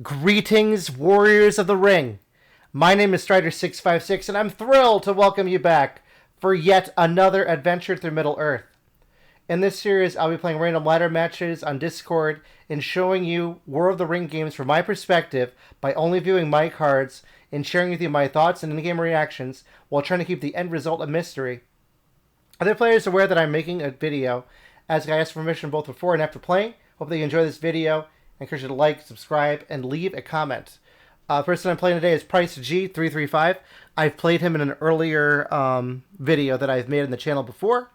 Greetings, warriors of the ring. My name is Strider656, and I'm thrilled to welcome you back for yet another adventure through Middle-earth. In this series, I'll be playing random ladder matches on Discord and showing you War of the Ring games from my perspective by only viewing my cards and sharing with you my thoughts and in-game reactions while trying to keep the end result a mystery. Other players are aware that I'm making a video, as I asked permission both before and after playing. Hope that you enjoy this video. I encourage you to like, subscribe, and leave a comment. Person I'm playing today is PriceG335. I've played him in an earlier video that I've made in the channel before.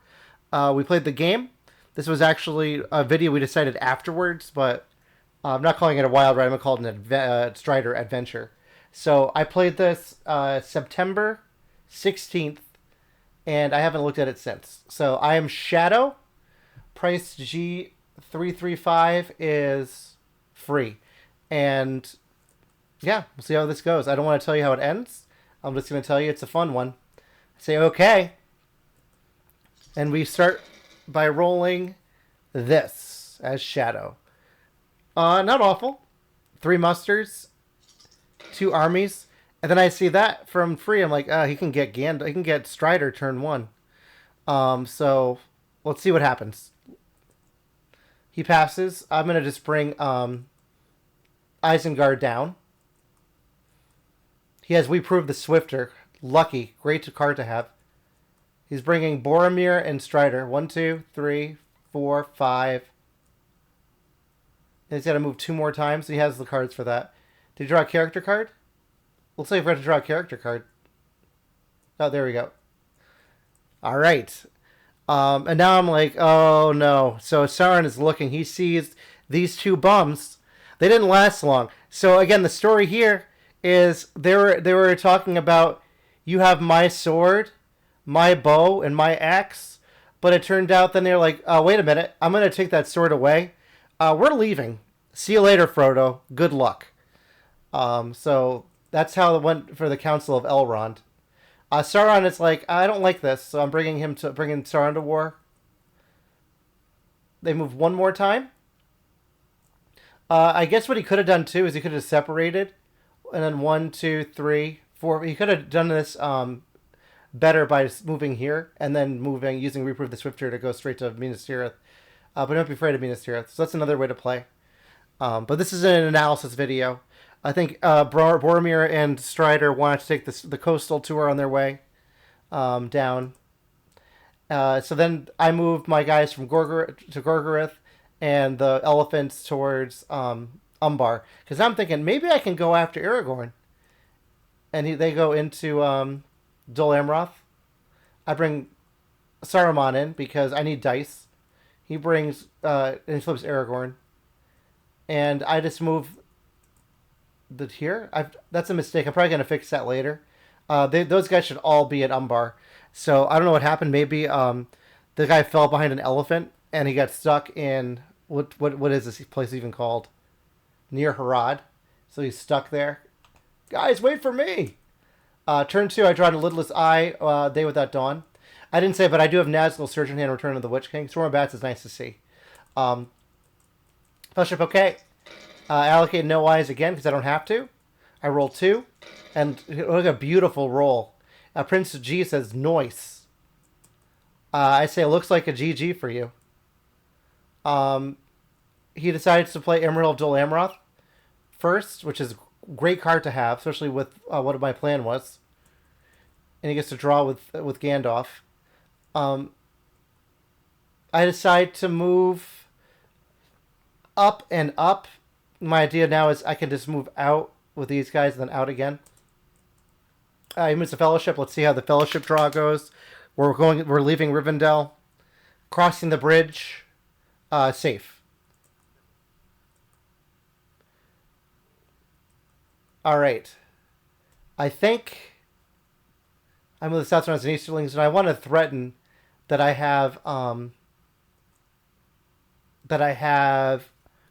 We played the game. This was actually a video we decided afterwards, but I'm not calling it a wild ride. I'm going to call it an Strider adventure. So I played this September 16th, and I haven't looked at it since. So I am Shadow. PriceG335 is free. And yeah, we'll see how this goes. I don't want to tell you how it ends. I'm just going to tell you it's a fun one. Say okay. And we start by rolling this as Shadow. Not awful. 3 musters, 2 armies. And then I see that from free. I'm like, he can get he can get Strider turn 1. So let's see what happens. He passes. I'm going to just bring Isengard down. He has We Prove the Swifter. Lucky. Great card to have. He's bringing Boromir and Strider. 1, 2, 3, 4, 5. And he's got to move 2 more times. He has the cards for that. Did he draw a character card? Let's see if we have to draw a character card. Oh, there we go. All right. And now I'm like, oh no. So Sauron is looking. He sees these 2 bums. They didn't last long. So again, the story here is they were talking about, you have my sword, my bow, and my axe. But it turned out then they're like, wait a minute, I'm going to take that sword away. We're leaving. See you later, Frodo. Good luck. So that's how it went for the Council of Elrond. Sauron is like, I don't like this, so I'm bringing Sauron to war. They move 1 more time. I guess what he could have done too is he could have separated, and then 1, 2, 3, 4. He could have done this better by moving here and then using Reprove the Swifter to go straight to Minas Tirith. But don't be afraid of Minas Tirith. So that's another way to play. But this is an analysis video. I think Boromir and Strider wanted to take the coastal tour on their way down. So then I moved my guys from Gorgoroth and the elephants towards Umbar. Because I'm thinking, maybe I can go after Aragorn. And they go into Dol Amroth. I bring Saruman in because I need dice. He brings, and he flips Aragorn. And I just move here. That's a mistake. I'm probably going to fix that later. Those guys should all be at Umbar. So I don't know what happened. Maybe the guy fell behind an elephant and he got stuck in what is this place even called? Near Harad. So he's stuck there. Guys, wait for me. Turn 2, I draw a Lidless Eye, Day Without Dawn. I didn't say, but I do have Nazgul, Surgeon Hand, Return of the Witch King. Storm of Bats is nice to see. Fellowship, okay. Allocate no eyes again because I don't have to. I roll 2. And look at a beautiful roll. Prince G says, noise. I say, it looks like a GG for you. He decides to play Emerald of Dol Amroth first, which is a great card to have, especially with what my plan was. And he gets to draw with Gandalf. I decide to move up and up. My idea now is I can just move out with these guys and then out again. He moves the Fellowship. Let's see how the Fellowship draw goes. We're leaving Rivendell, crossing the bridge, safe. All right. I think I move the Southerners and Easterlings, and I want to threaten that I have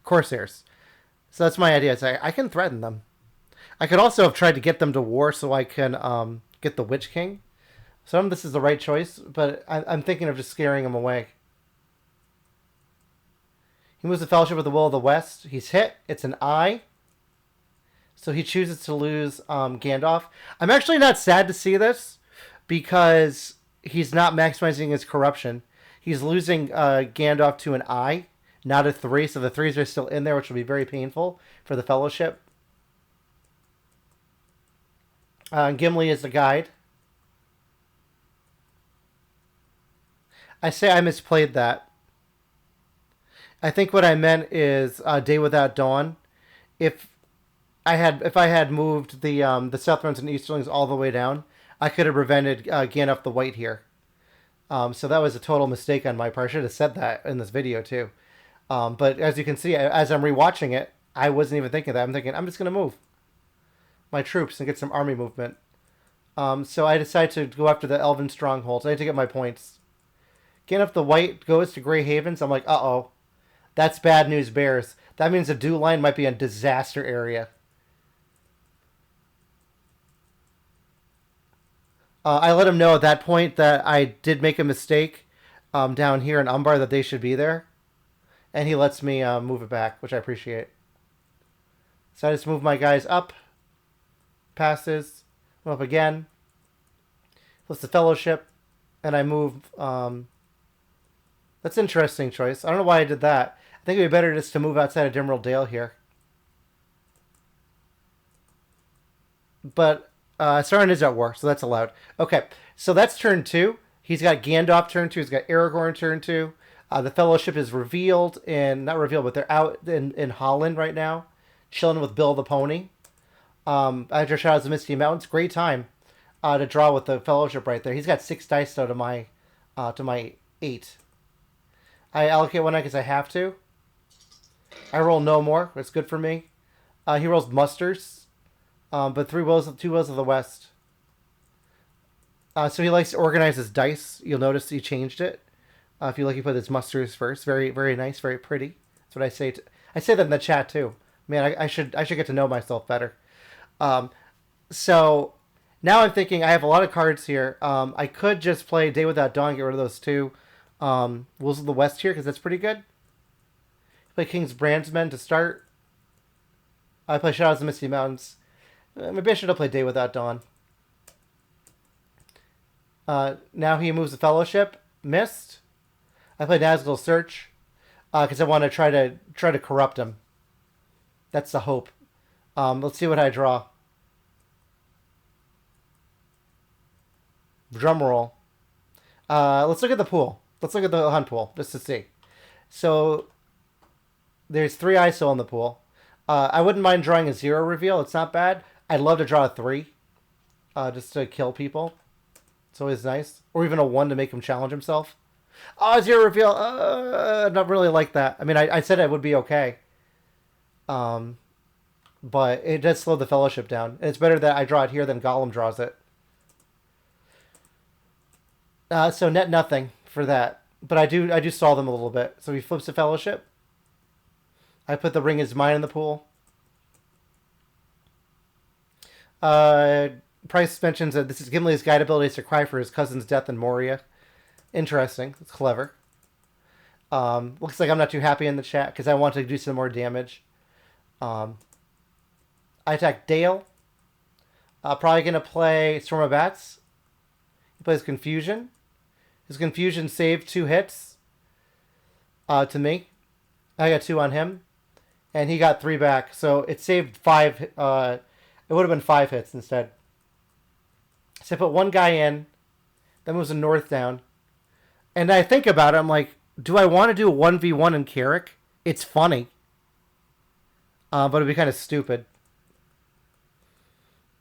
Corsairs. So that's my idea. I can threaten them. I could also have tried to get them to war so I can get the Witch King. So this is the right choice, but I'm thinking of just scaring him away. He moves the Fellowship with the Will of the West. He's hit. It's an eye. So he chooses to lose Gandalf. I'm actually not sad to see this because he's not maximizing his corruption. He's losing Gandalf to an I, not a 3. So the 3s are still in there, which will be very painful for the Fellowship. Gimli is the guide. I say I misplayed that. I think what I meant is Day Without Dawn. If I had moved the Southrons and Easterlings all the way down, I could have prevented Gandalf the White here. So that was a total mistake on my part. I should have said that in this video too. But as you can see, as I'm rewatching it, I wasn't even thinking that. I'm thinking I'm just gonna move my troops and get some army movement. So I decided to go after the Elven strongholds. I need to get my points. Gandalf the White goes to Grey Havens. I'm like, uh-oh. That's bad news, Bears. That means the Dew Line might be a disaster area. I let him know at that point that I did make a mistake down here in Umbar, that they should be there. And he lets me move it back, which I appreciate. So I just move my guys up. Passes. Move up again. Plus the Fellowship. And I move... that's an interesting choice. I don't know why I did that. I think it would be better just to move outside of Dimrill Dale here. But Sauron is at war, so that's allowed. Okay, so that's turn 2. He's got Gandalf turn 2. He's got Aragorn turn 2. The Fellowship is revealed in... Not revealed, but they're out in Holland right now. Chilling with Bill the Pony. After Shadows of Misty Mountains. Great time to draw with the Fellowship right there. He's got 6 dice though to my 8. I allocate 1 because I have to. I roll no more. It's good for me. He rolls musters. But 2 Wills of the West. So he likes to organize his dice. You'll notice he changed it. If you look, he put his musters first. Very, very nice. Very pretty. That's what I say. I say that in the chat too. Man, I should get to know myself better. So now I'm thinking I have a lot of cards here. I could just play Day Without Dawn, get rid of those 2 Wolves of the West here, because that's pretty good. Play King's Brandsmen to start. I play Shadows of the Misty Mountains. Maybe I should have played Day Without Dawn. Now he moves the Fellowship. Missed. I play Nazgul's Search because I want to try to corrupt him. That's the hope. Let's see what I draw. Drum roll. Let's look at the pool. Let's look at the hunt pool just to see. So there's 3 ISO in the pool. I wouldn't mind drawing a 0 reveal. It's not bad. I'd love to draw a 3 just to kill people. It's always nice. Or even a 1 to make him challenge himself. Oh, 0 reveal. Not really like that. I mean, I said it would be okay. But it does slow the Fellowship down. And it's better that I draw it here than Gollum draws it. So net nothing for that. But I do stall them a little bit. So he flips the Fellowship. I put the Ring Is Mine in the pool. Price mentions that this is Gimli's guide abilities to cry for his cousin's death in Moria. Interesting. It's clever. Looks like I'm not too happy in the chat because I want to do some more damage. I attack Dale. Probably going to play Storm of Bats. He plays Confusion. His Confusion saved 2 hits to me. I got 2 on him. And he got 3 back. So it saved 5. It would have been 5 hits instead. So I put 1 guy in. That moves the North down. And I think about it. I'm like, do I want to do a 1v1 in Carrick? It's funny. But it'd be kind of stupid.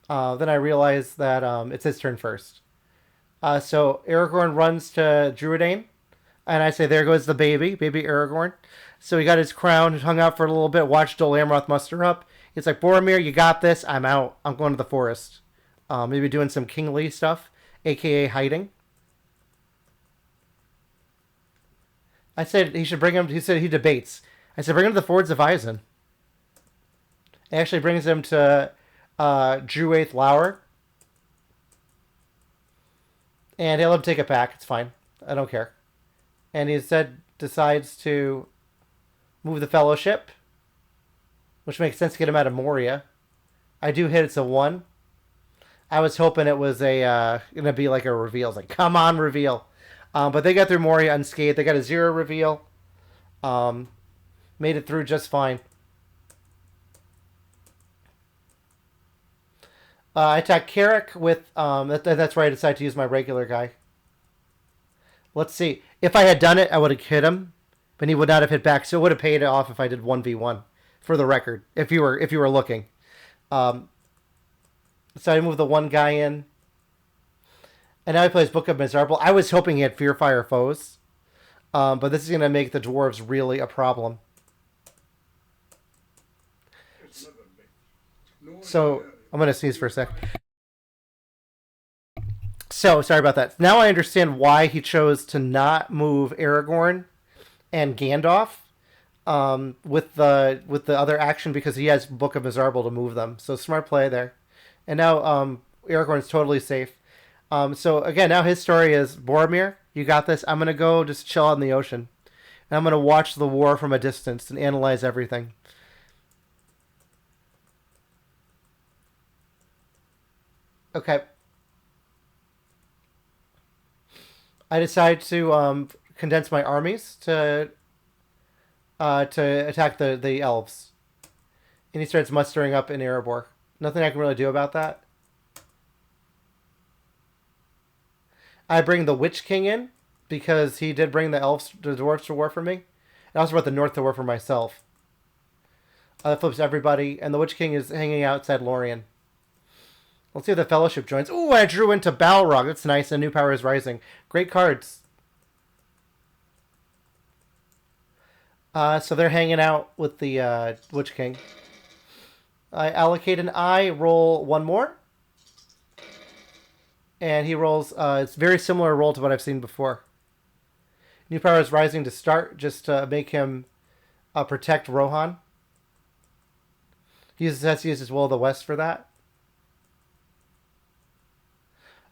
Then I realized that it's his turn first. So Aragorn runs to Druedain. And I say, there goes the baby Aragorn. So he got his crown, hung out for a little bit, watched Dol Amroth muster up. He's like, Boromir, you got this. I'm out. I'm going to the forest. Maybe doing some kingly stuff, a.k.a. hiding. I said he should bring him. He said he debates. I said, bring him to the Fords of Isen. It actually brings him to Druaith Lower. And he'll let him take it back. It's fine. I don't care. And he said decides to move the Fellowship, which makes sense to get him out of Moria. I do hit. It's a 1. I was hoping it was a gonna be like a reveal. It's like, come on, reveal. But they got through Moria unscathed. They got a 0 reveal. Um, Made it through just fine. I attacked Carrick with that's where I decided to use my regular guy. Let's see. If I had done it, I would have hit him, but he would not have hit back. So it would have paid it off if I did 1v1. For the record, if you were looking, um, so I moved the one guy in, and now he plays Book of Miserable. I was hoping he had Fearfire foes, but this is going to make the dwarves really a problem. So I'm going to sneeze for a sec. So sorry about that. Now I understand why he chose to not move Aragorn and Gandalf with the other action, because he has Book of Miserable to move them. So smart play there. And now Aragorn's totally safe. So again, now his story is, Boromir, you got this. I'm gonna go just chill out in the ocean, and I'm gonna watch the war from a distance and analyze everything. Okay. I decide to condense my armies to attack the elves, and he starts mustering up in Erebor. Nothing I can really do about that. I bring the Witch King in because he did bring the dwarves to war for me. I also brought the North to war for myself. That flips everybody, and the Witch King is hanging outside Lorien. Let's see if the Fellowship joins. Ooh, I drew into Balrog. That's nice. A new power is rising. Great cards. So they're hanging out with the Witch King. I allocate an eye, roll one more. And he rolls, it's very similar roll to what I've seen before. New power is rising to start, just to make him protect Rohan. He has to use his Will of the West for that.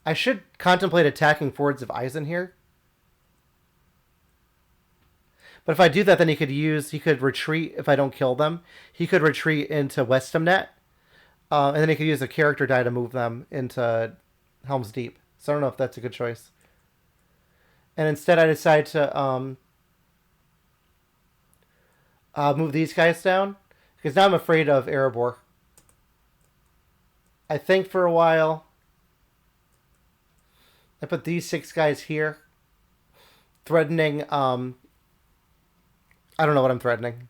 I should contemplate attacking Fords of Eisen here. But if I do that, then he could retreat if I don't kill them. He could retreat into Westamnet. And then he could use a character die to move them into Helm's Deep. So I don't know if that's a good choice. And instead I decide to move these guys down, because now I'm afraid of Erebor. I think for a while I put these 6 guys here, threatening I don't know what I'm threatening.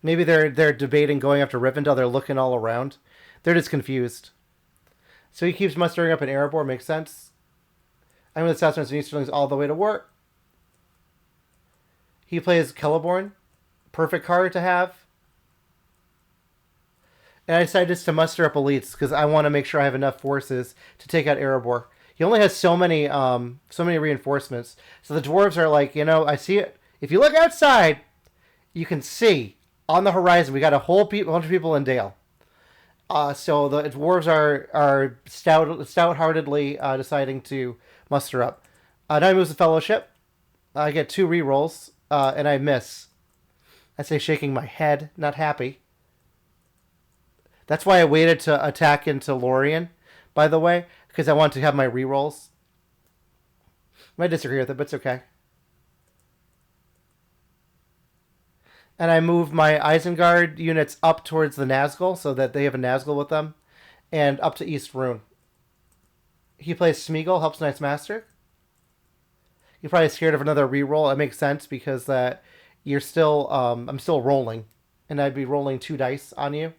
Maybe they're debating going after Rivendell. They're looking all around. They're just confused. So he keeps mustering up in Erebor. Makes sense. I'm with the Southerners and Easterlings all the way to war. He plays Celeborn. Perfect card to have. And I decided just to muster up elites because I want to make sure I have enough forces to take out Erebor. He only has so many reinforcements. So the dwarves are like, I see it. If you look outside, you can see on the horizon we got a whole bunch of people in Dale. So the dwarves are stout-heartedly deciding to muster up. Now he moves the Fellowship. I get 2 rerolls, and I miss. I say shaking my head, not happy. That's why I waited to attack into Lorien, by the way, because I want to have my rerolls. I might disagree with it, but it's okay. And I move my Isengard units up towards the Nazgul so that they have a Nazgul with them, and up to East Rune. He plays Smeagol, helps Knight's Master. You're probably scared of another reroll. It makes sense because that you're still I'm still rolling, and I'd be rolling 2 dice on you.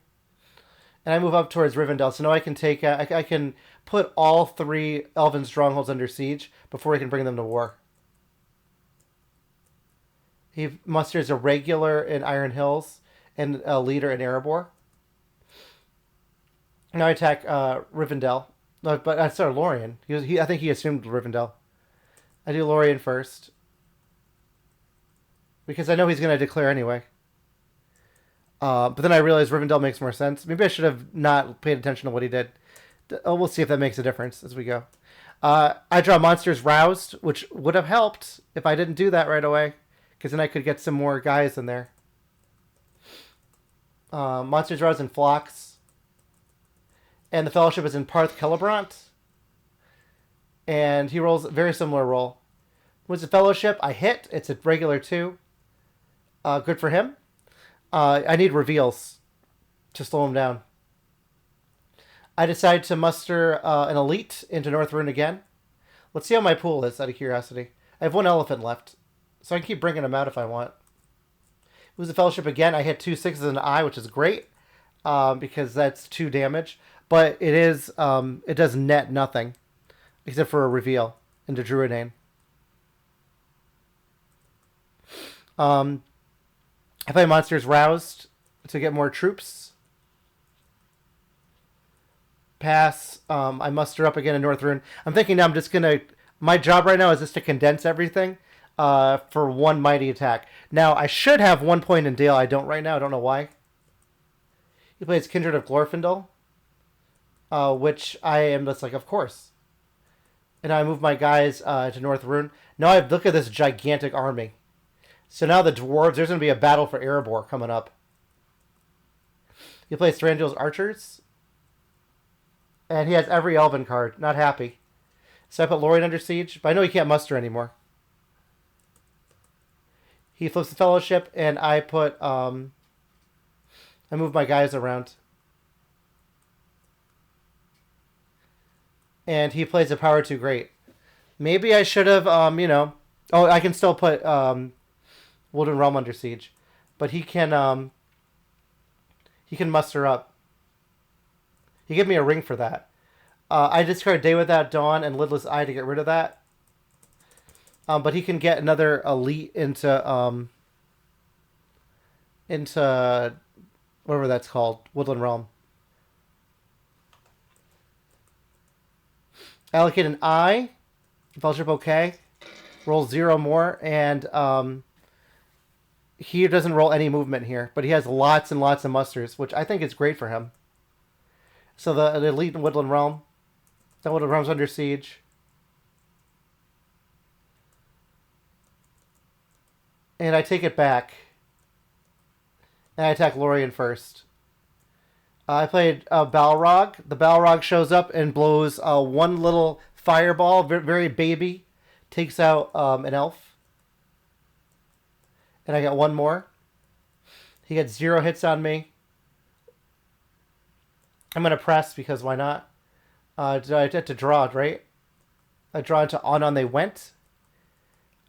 And I move up towards Rivendell, so now I can take I can put all 3 Elven strongholds under siege before I can bring them to war. He musters a regular in Iron Hills and a leader in Erebor. Now I attack Rivendell. But I started Lorien. I think he assumed Rivendell. I do Lorien first. Because I know he's going to declare anyway. But then I realized Rivendell makes more sense. Maybe I should have not paid attention to what he did. We'll see if that makes a difference as we go. I draw Monsters Roused, which would have helped if I didn't do that right away. Because then I could get some more guys in there. Monster draws in Phlox. And the Fellowship is in Parth Celebrant. And he rolls a very similar roll. With the Fellowship, I hit. It's a regular 2. Good for him. I need reveals to slow him down. I decide to muster an elite into North Rune again. Let's see how my pool is, out of curiosity. I have 1 elephant left, so I can keep bringing them out if I want. Lose the Fellowship again. I hit 2 6s and an eye, which is great, because that's 2 damage. But it is it does net nothing, except for a reveal into Druidane. I play monsters roused to get more troops. Pass. I muster up again in North Rune. I'm thinking now I'm just going to... My job right now is just to condense everything for 1 mighty attack. Now, I should have 1 point in Dale. I don't right now. I don't know why. He plays Kindred of Glorfindel, which I am just like, of course. And I move my guys to North Rune. Now I look at this gigantic army. So now the dwarves, there's going to be a battle for Erebor coming up. He plays Thranduil's Archers. And he has every Elven card. Not happy. So I put Lorien under siege, but I know he can't muster anymore. He flips the Fellowship, and I put... I move my guys around. And he plays a power 2 great. Maybe I should have, you know... Oh, I can still put Woodland Realm under siege. But he can muster up. He gave me a ring for that. I discard Day Without Dawn and Lidless Eye to get rid of that. But he can get another elite into whatever that's called, Woodland Realm. Allocate an eye. Fellowship okay. Roll 0 more, and he doesn't roll any movement here, but he has lots and lots of musters, which I think is great for him. So the elite in Woodland Realm. That Woodland Realm's under siege. And I take it back. And I attack Lorien first. I played Balrog. The Balrog shows up and blows 1 little fireball, very baby. Takes out an elf. And I got 1 more. He gets 0 hits on me. I'm going to press because why not? I had to draw, right? I draw into On They Went.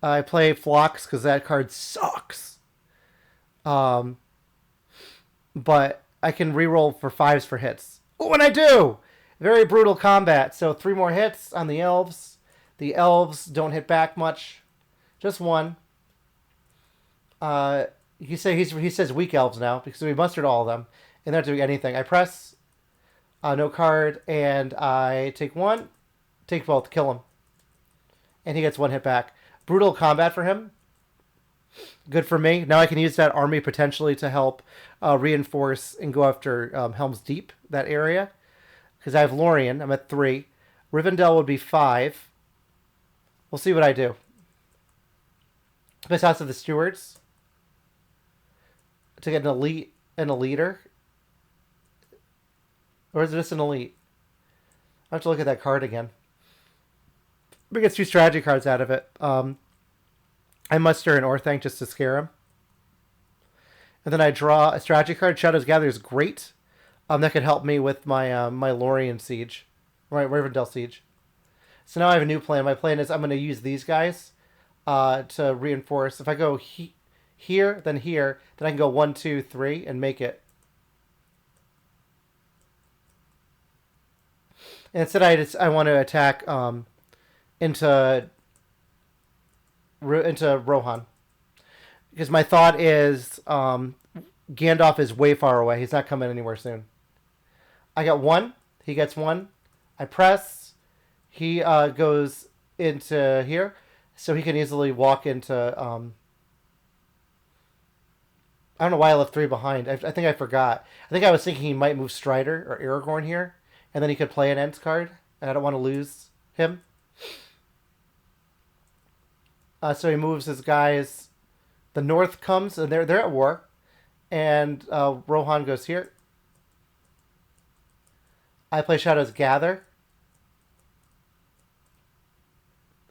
I play Phlox because that card sucks. But I can reroll for 5s for hits. Oh, and I do! Very brutal combat. So 3 more hits on the elves. The elves don't hit back much. Just 1. He says weak elves now because we mustered all of them. And they're not doing anything. I press... no card, and I take 1, take both, kill him. And he gets 1 hit back. Brutal combat for him. Good for me. Now I can use that army potentially to help reinforce and go after Helm's Deep, that area. Because I have Lorien, I'm at 3. Rivendell would be 5. We'll see what I do. This House of the Stewards. To get an elite and a leader. Or is it just an elite? I have to look at that card again. We get 2 strategy cards out of it. I muster an Orthanc just to scare him. And then I draw a strategy card. Shadow's Gather is great. That could help me with my my Lorien siege. Right, Rivendell siege. So now I have a new plan. My plan is I'm going to use these guys to reinforce. If I go here, then I can go 1, 2, 3 and make it. And instead, I want to attack into Rohan, because my thought is Gandalf is way far away. He's not coming anywhere soon. I got 1. He gets 1. I press. He goes into here, so he can easily walk into. I don't know why I left 3 behind. I think I forgot. I think I was thinking he might move Strider or Aragorn here. And then he could play an Ents card, and I don't want to lose him. So he moves his guys. The North comes, and they're at war. And Rohan goes here. I play Shadows Gather.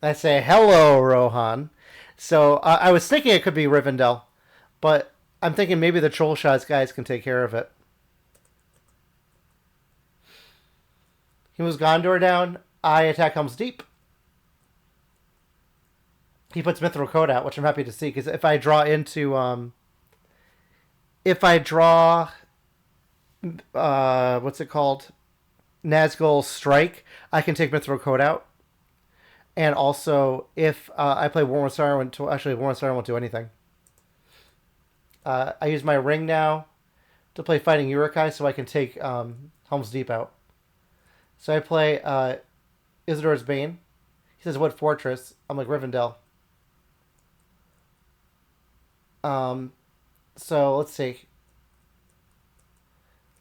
I say, hello, Rohan. So I was thinking it could be Rivendell, but I'm thinking maybe the Troll Shots guys can take care of it. He moves Gondor down. I attack Helm's Deep. He puts Mithril Coat out, which I'm happy to see, because if I draw into... if I draw... what's it called? Nazgul Strike, I can take Mithril Coat out. And also, if I play War with Sauron, actually, War with Sauron won't do anything. I use my ring now to play Fighting Uruk-hai so I can take Helm's Deep out. So I play Isildur's Bane. He says, what fortress? I'm like, Rivendell. So let's see.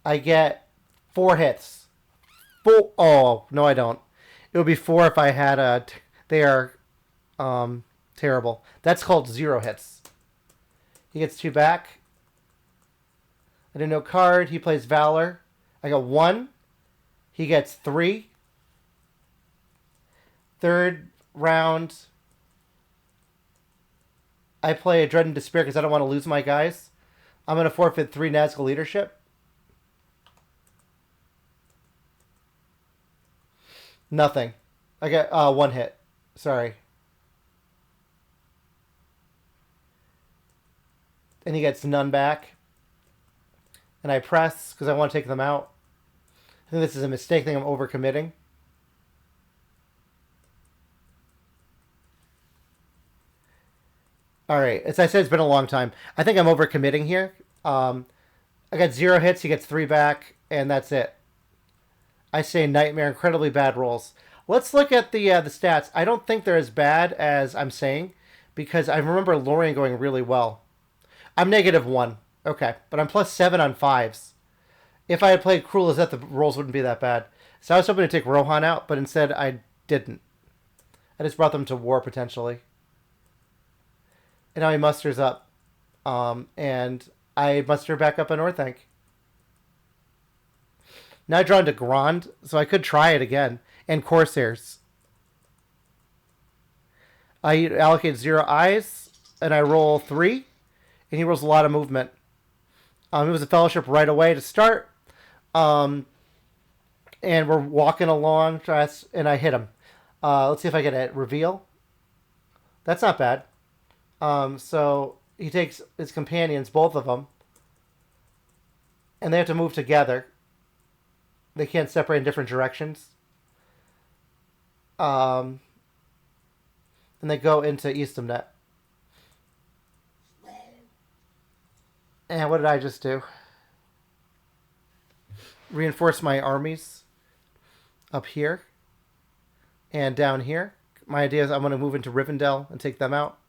I get 4 hits. 4. Oh, no, I don't. It would be 4 if I had a... They are terrible. That's called 0 hits. He gets 2 back. I did no card. He plays Valor. I got 1. He gets 3. Third round, I play a Dread and Despair because I don't want to lose my guys. I'm going to forfeit 3 Nazgul Leadership. Nothing. I get 1 hit. Sorry. And he gets none back. And I press because I want to take them out. I think this is a mistake. I think I'm overcommitting. All right. As I said, it's been a long time. I think I'm overcommitting here. I got 0 hits. He gets 3 back. And that's it. I say Nightmare. Incredibly bad rolls. Let's look at the stats. I don't think they're as bad as I'm saying. Because I remember Lorien going really well. I'm -1. Okay. But I'm +7 on 5s. If I had played Cruel as Death, the rolls wouldn't be that bad. So I was hoping to take Rohan out. But instead, I didn't. I just brought them to war, potentially. And now he musters up. And I muster back up on Orthanc. Now I draw into Grand, so I could try it again. And Corsairs. I allocate 0 eyes, and I roll 3. And he rolls a lot of movement. It was a Fellowship right away to start. And we're walking along, and I hit him. Let's see if I get a reveal. That's not bad. So he takes his companions, both of them, and they have to move together. They can't separate in different directions. And they go into Eastamnet. And what did I just do? Reinforce my armies up here and down here. My idea is I'm going to move into Rivendell and take them out.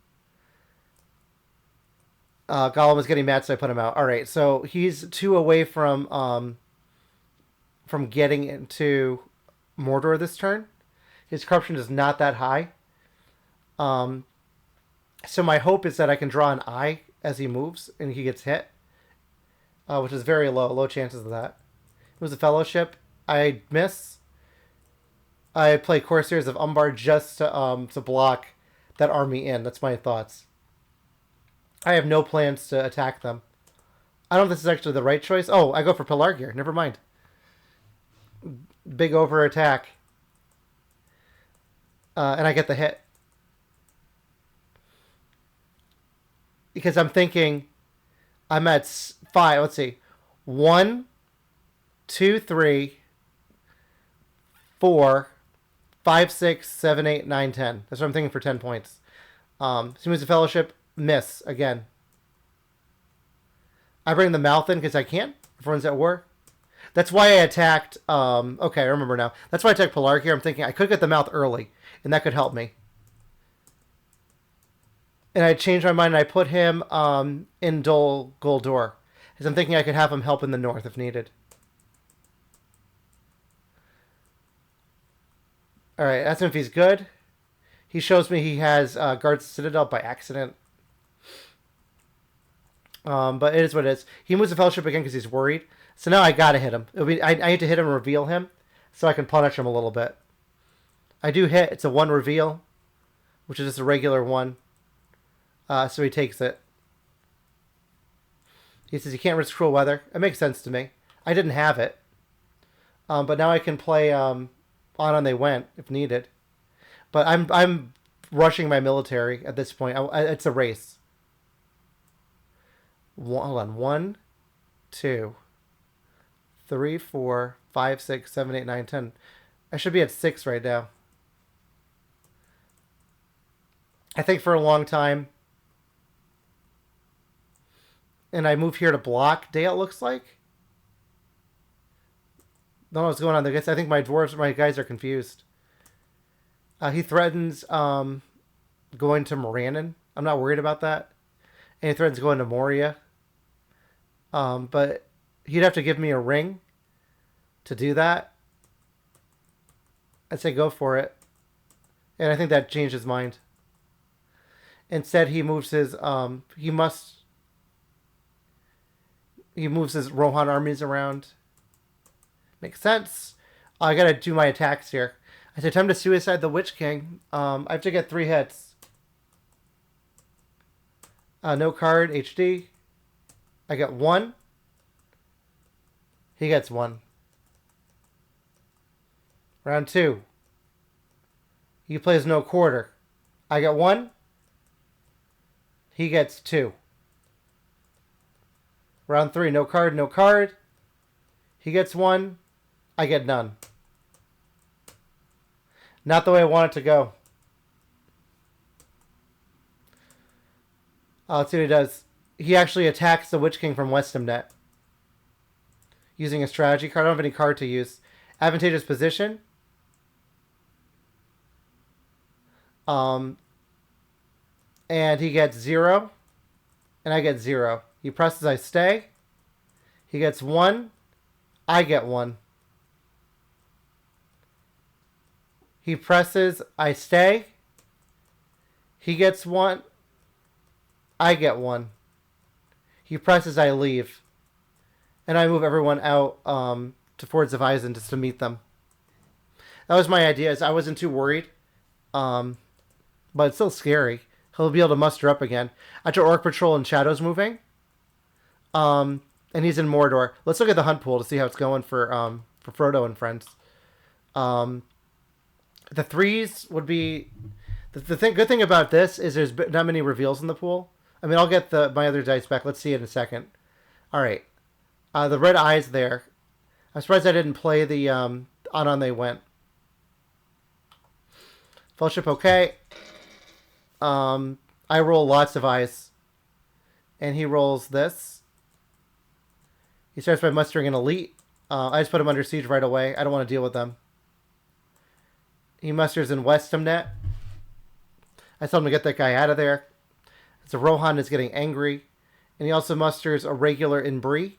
Gollum is getting mad, so I put him out. All right, so he's 2 away from getting into Mordor this turn. His corruption is not that high. So my hope is that I can draw an eye as he moves and he gets hit, which is very low chances of that. It was a Fellowship. I miss. I play Corsairs of Umbar just to block that army in. That's my thoughts. I have no plans to attack them. I don't know if this is actually the right choice. Oh, I go for Pelargir. Never mind. Big over attack. And I get the hit. Because I'm thinking I'm at 5. Let's see. 1, 2, 3, 4, 5, 6, 7, 8, 9, 10. That's what I'm thinking for 10 points. So he moves the Fellowship. Miss again. I bring the mouth in because I can. Everyone's at war. That's why I attacked. Okay, I remember now. That's why I attacked Pelargir. I'm thinking I could get the mouth early, and that could help me. And I changed my mind and I put him in Dol Guldur, because I'm thinking I could have him help in the north if needed. All right, ask him if he's good. He shows me he has guards Citadel by accident. But it is what it is. He moves the fellowship again because he's worried. So now I gotta hit him. I need to hit him and reveal him so I can punish him a little bit. I do hit. It's a 1 reveal, which is just a regular 1. So he takes it. He says you can't risk cruel weather. It makes sense to me. I didn't have it. But now I can play on they went if needed. But I'm rushing my military at this point. It's a race. Hold on. 1, 2, 3, 4, 5, 6, 7, 8, 9, 10. I should be at 6 right now. I think for a long time. And I move here to block Dale, looks like. Don't know what's going on there. I think my guys are confused. He threatens going to Morannon. I'm not worried about that. And he threatens going to Moria. But he'd have to give me a ring to do that. I'd say go for it. And I think that changed his mind. Instead, he moves his he moves his Rohan armies around. Makes sense. I gotta do my attacks here. I said time to suicide the Witch King. I have to get 3 hits. No card, HD. I get 1. He gets 1. Round 2. He plays no quarter. I get 1. He gets 2. Round 3, no card, no card. He gets 1. I get none. Not the way I want it to go. Let's see what he does. He actually attacks the Witch King from Westamnet. Using a strategy card. I don't have any card to use. Advantageous position. And he gets 0. And I get 0. He presses, I stay. He gets 1. I get 1. He presses, I stay. He gets 1. I get 1. He presses, I leave. And I move everyone out to Fords of Eisen just to meet them. That was my idea. I wasn't too worried. But it's still scary. He'll be able to muster up again. After Orc Patrol and Shadows moving. And he's in Mordor. Let's look at the hunt pool to see how it's going for Frodo and friends. The 3s would be good thing about this is there's not many reveals in the pool. I mean, I'll get my other dice back. Let's see it in a second. All right, the red eyes there. I'm surprised I didn't play the on they went. Fellowship okay. I roll lots of eyes, and he rolls this. He starts by mustering an elite. I just put him under siege right away. I don't want to deal with them. He musters in Westamnet. I told him to get that guy out of there. So Rohan is getting angry. And he also musters a regular in Bree.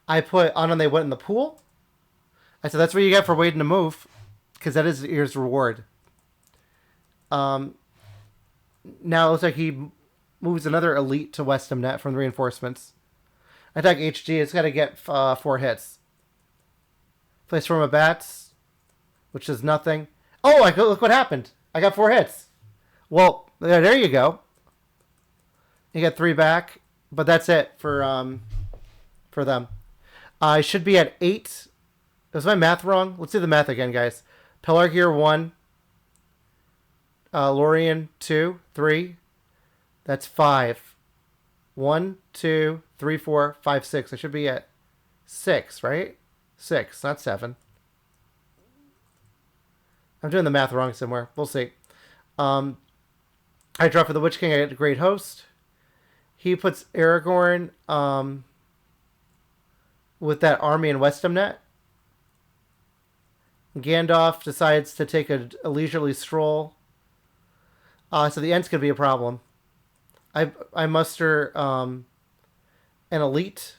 I put on and they went in the pool. I said, that's what you get for waiting to move. Because that is your reward. Now it looks like he moves another elite to Westamnet from the reinforcements. Attack HG. It's got to get 4 hits. Play Swarm of Bats, which is nothing. Oh, look what happened. I got 4 hits. Well, there you go. You get 3 back, but that's it for them. I should be at 8. Was my math wrong? Let's do the math again, guys. Pelargir 1. Lorien 2, 3. That's 5. 1, 2, 3, 4, 5, 6. I should be at 6, right? 6, not 7. I'm doing the math wrong somewhere. We'll see. I draw for the Witch King. I get a Great Host. He puts Aragorn with that army in Westamnet. Gandalf decides to take a leisurely stroll. So the end's going to be a problem. I muster an elite.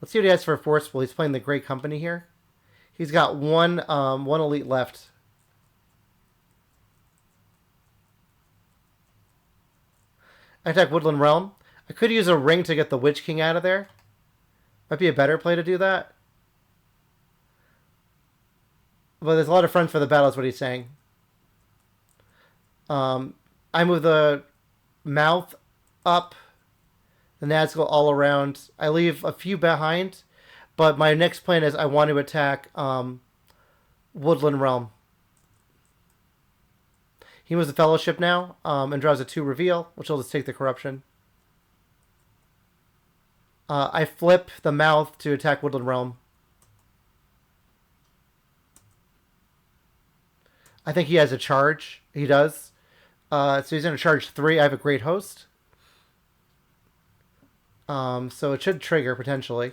Let's see what he has for a forceful. He's playing the Great Company here. He's got one elite left. I attack Woodland Realm. I could use a ring to get the Witch King out of there. Might be a better play to do that. But there's a lot of fronts for the battle is what he's saying. I move the mouth up, the Nazgul all around. I leave a few behind, but my next plan is I want to attack Woodland Realm. He moves the Fellowship now and draws a 2 reveal, which will just take the Corruption. I flip the mouth to attack Woodland Realm. I think he has a charge. He does. So he's going to charge 3. I have a Great Host. So it should trigger, potentially.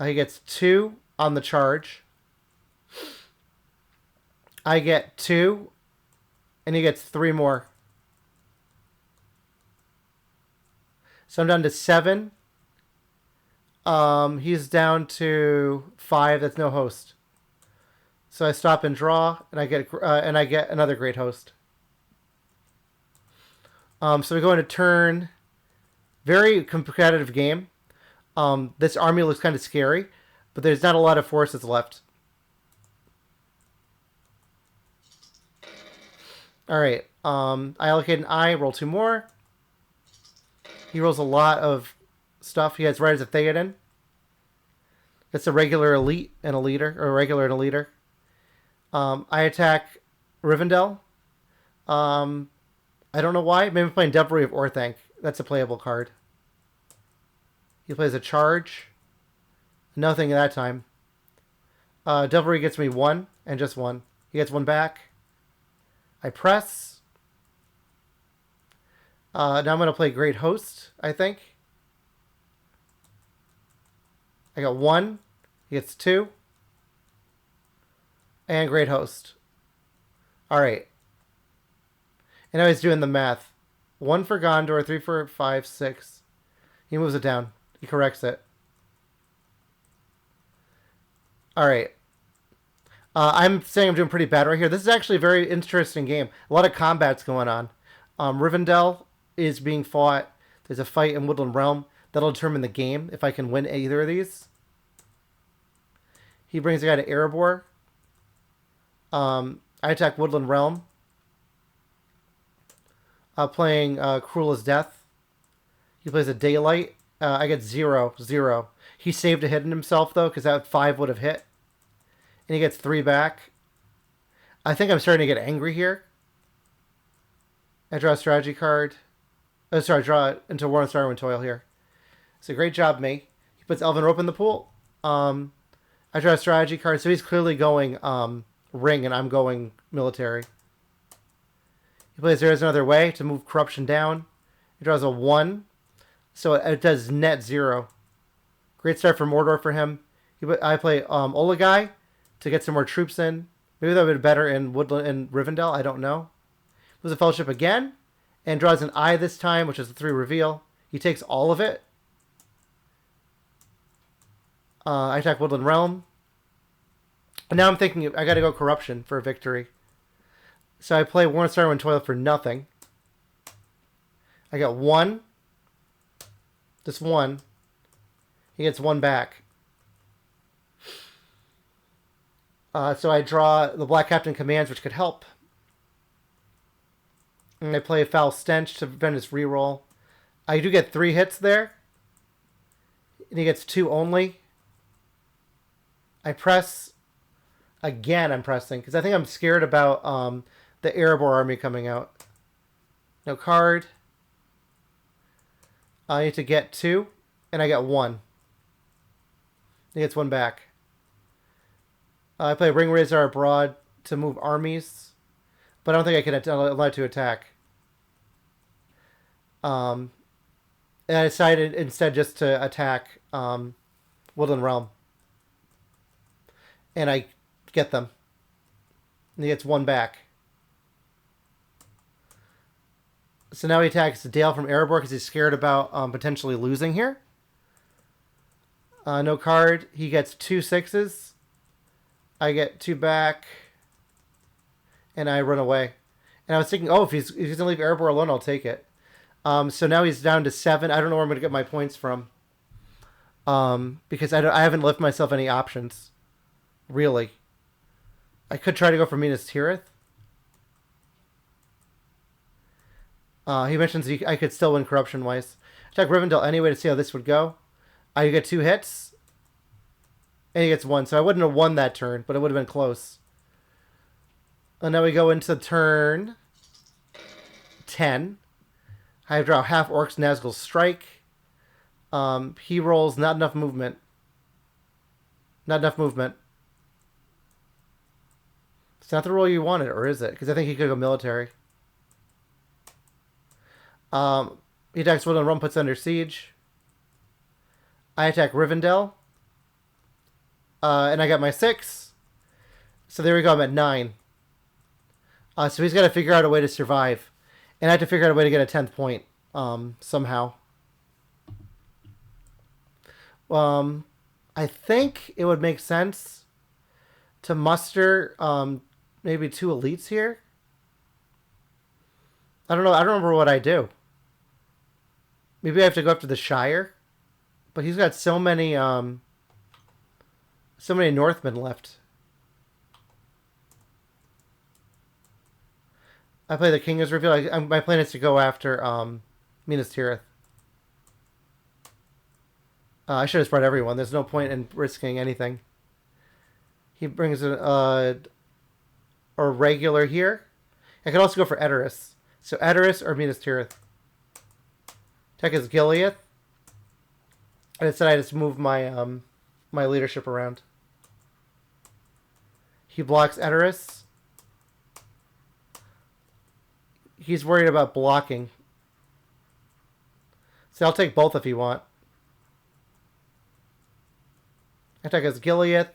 He gets 2 on the charge. I get 2. And he gets 3 more. So I'm down to 7. He's down to 5. That's no host. So I stop and draw, and I get another Great Host. So we go into turn. Very competitive game. This army looks kind of scary, but there's not a lot of forces left. All right. I allocate an I, roll 2 more. He rolls a lot of stuff. He has Riders of Theoden. That's a regular elite and a leader, or a regular and a leader. I attack Rivendell. I don't know why. Maybe I'm playing Devilry of Orthanc. That's a playable card. He plays a charge. Nothing at that time. Devilry gets me 1 and just 1. He gets 1 back. I press. Now I'm going to play Great Host, I think. I got 1. He gets 2. And Great Host. Alright. And now he's doing the math. 1 for Gondor, 3 for 5, 6. He moves it down. He corrects it. Alright. I'm saying I'm doing pretty bad right here. This is actually a very interesting game. A lot of combat's going on. Rivendell is being fought. There's a fight in Woodland Realm. That'll determine the game if I can win either of these. He brings a guy to Erebor. I attack Woodland Realm. Playing Cruel as Death. He plays a Daylight. I get 0, 0. He saved a hit in himself, though, because that 5 would have hit. And he gets 3 back. I think I'm starting to get angry here. I draw a strategy card. Oh, sorry, I draw it into War and Starwind Toil here. So great job, me. He puts Elven Rope in the pool. I draw a strategy card. So he's clearly going ring, and I'm going military. He plays There Is Another Way to move corruption down. He draws a 1. So it does net 0. Great start for Mordor for him. I play Olagai to get some more troops in. Maybe that would be better in Woodland and Rivendell. I don't know. Moves a Fellowship again. And draws an I this time, which is a 3 reveal. He takes all of it. I attack Woodland Realm. And now I'm thinking I got to go Corruption for a victory. So I play War and Starwind Toil for nothing. I got 1. Just 1. He gets 1 back. So I draw the Black Captain commands, which could help. And I play Foul Stench to prevent his reroll. I do get 3 hits there. And he gets 2 only. I press. Again, I'm pressing. Because I think I'm scared about the Erebor army coming out. No card. I need to get 2. And I get 1. He gets 1 back. I play Ring Razor Abroad to move armies. But I don't think I can allow it to attack. And I decided instead just to attack Woodland Realm. And I get them. And he gets 1 back. So now he attacks Dale from Erebor because he's scared about potentially losing here. No card. He gets 2 6s. I get 2 back. And I run away. And I was thinking, oh, if he's going to leave Erebor alone, I'll take it. So now he's down to 7. I don't know where I'm going to get my points from. Because I haven't left myself any options. Really. I could try to go for Minas Tirith. He mentions I could still win corruption-wise. Attack Rivendell anyway to see how this would go. You get 2 hits. And he gets 1. So I wouldn't have won that turn, but it would have been close. And now we go into turn 10. I draw half Orcs Nazgul's Strike. He rolls not enough movement. Not enough movement. It's not the roll you wanted, or is it? Because I think he could go military. He attacks Woodland Realm, puts under siege. I attack Rivendell. And I got my 6. So there we go, I'm at 9. So he's got to figure out a way to survive. And I have to figure out a way to get a 10th point somehow. I think it would make sense to muster maybe 2 elites here. I don't know. I don't remember what I do. Maybe I have to go up to the Shire. But he's got so many Northmen left. I play the King is revealed. My plan is to go after Minas Tirith. I should have spread everyone. There's no point in risking anything. He brings a regular here. I could also go for Edoras. So Edoras or Minas Tirith. Tech is Gilead. And instead I just move my my leadership around. He blocks Edoras. He's worried about blocking. So I'll take both if you want. Attack as Gilead.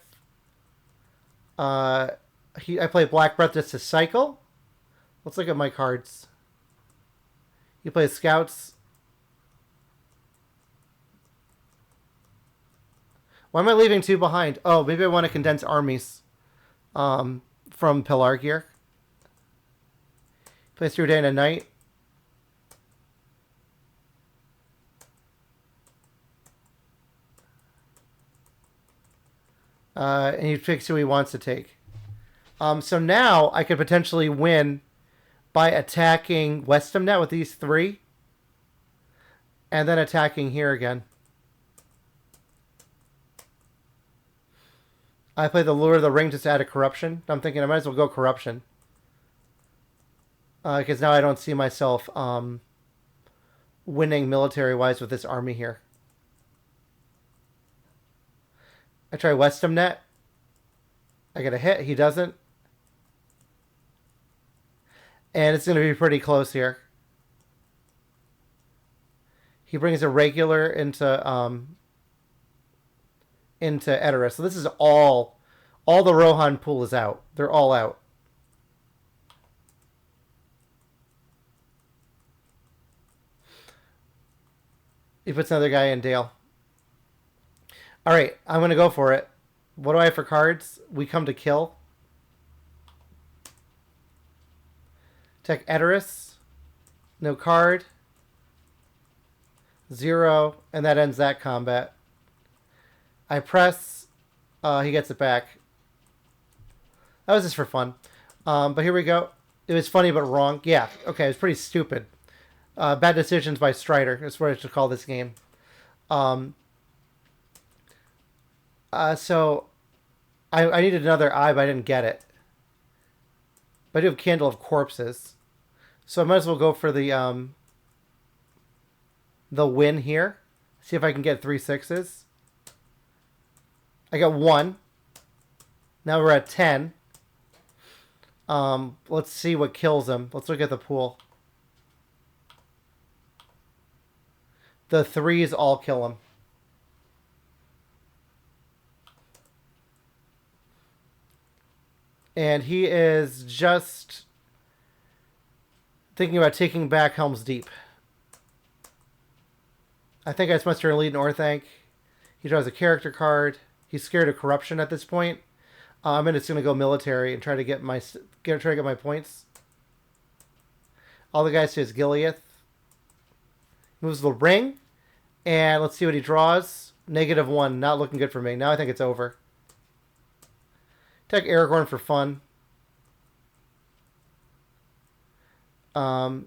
I play Black Breath just to cycle. Let's look at my cards. He plays Scouts. Why am I leaving 2 behind? Oh, maybe I want to condense armies from Pelargir. Plays through day and a night. And he picks who he wants to take. So now I could potentially win by attacking Westamnet with these 3. And then attacking here again. I play the Lure of the Ring just to add a corruption. I'm thinking I might as well go corruption. Because now I don't see myself winning military-wise with this army here. I try Westamnet. I get a hit. He doesn't. And it's going to be pretty close here. He brings a regular into Edoras. So this is all the Rohan pool is out. They're all out. He puts another guy in Dale. All right, I'm going to go for it. What do I have for cards? We come to kill. Tech Edoras. No card. 0. And that ends that combat. I press. He gets it back. That was just for fun. But here we go. It was funny but wrong. Yeah, okay, it was pretty stupid. Bad decisions by Strider. That's what I should call this game. So I needed another eye, but I didn't get it. But I do have Candle of Corpses. So I might as well go for the win here. See if I can get 3 6s. I got 1. Now we're at 10. Let's see what kills him. Let's look at the pool. The 3s all kill him. And he is just thinking about taking back Helm's Deep. I think I just muster Elite and Orthanc. He draws a character card. He's scared of corruption at this point. I'm just going to go military and try to get my points. All the guys say is Gilead. Moves the ring. And let's see what he draws. -1. Not looking good for me. Now I think it's over. Take Aragorn for fun. I'm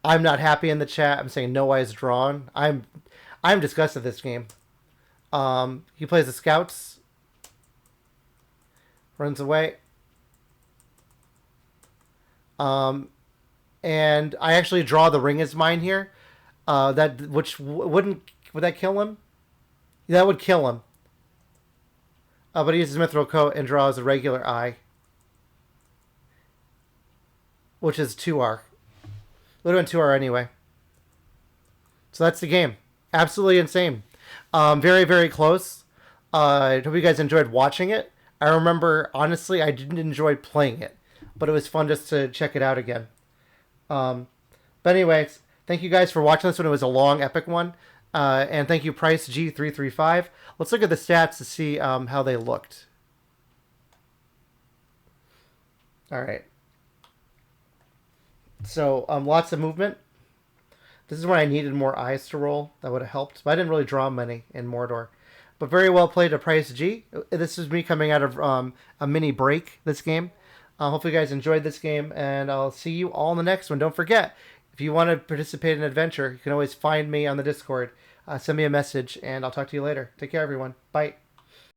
not happy in the chat. I'm saying no eyes drawn. I'm disgusted with this game. He plays the scouts. Runs away. And I actually draw the ring as mine here. Would that kill him? That would kill him. But he uses Mithril Coat and draws a regular eye, which is 2R. Would have been 2R anyway. So that's the game. Absolutely insane. Very, very close. I hope you guys enjoyed watching it. I remember, honestly, I didn't enjoy playing it, but it was fun just to check it out again. But anyways, thank you guys for watching this one. It was a long, epic one. And thank you, Price G335. Let's look at the stats to see how they looked. All right. So lots of movement. This is when I needed more eyes to roll. That would have helped. But I didn't really draw many in Mordor. But very well played to Price G. This is me coming out of a mini break this game. Hopefully you guys enjoyed this game. And I'll see you all in the next one. Don't forget, if you want to participate in an adventure, you can always find me on the Discord. Send me a message, and I'll talk to you later. Take care, everyone. Bye.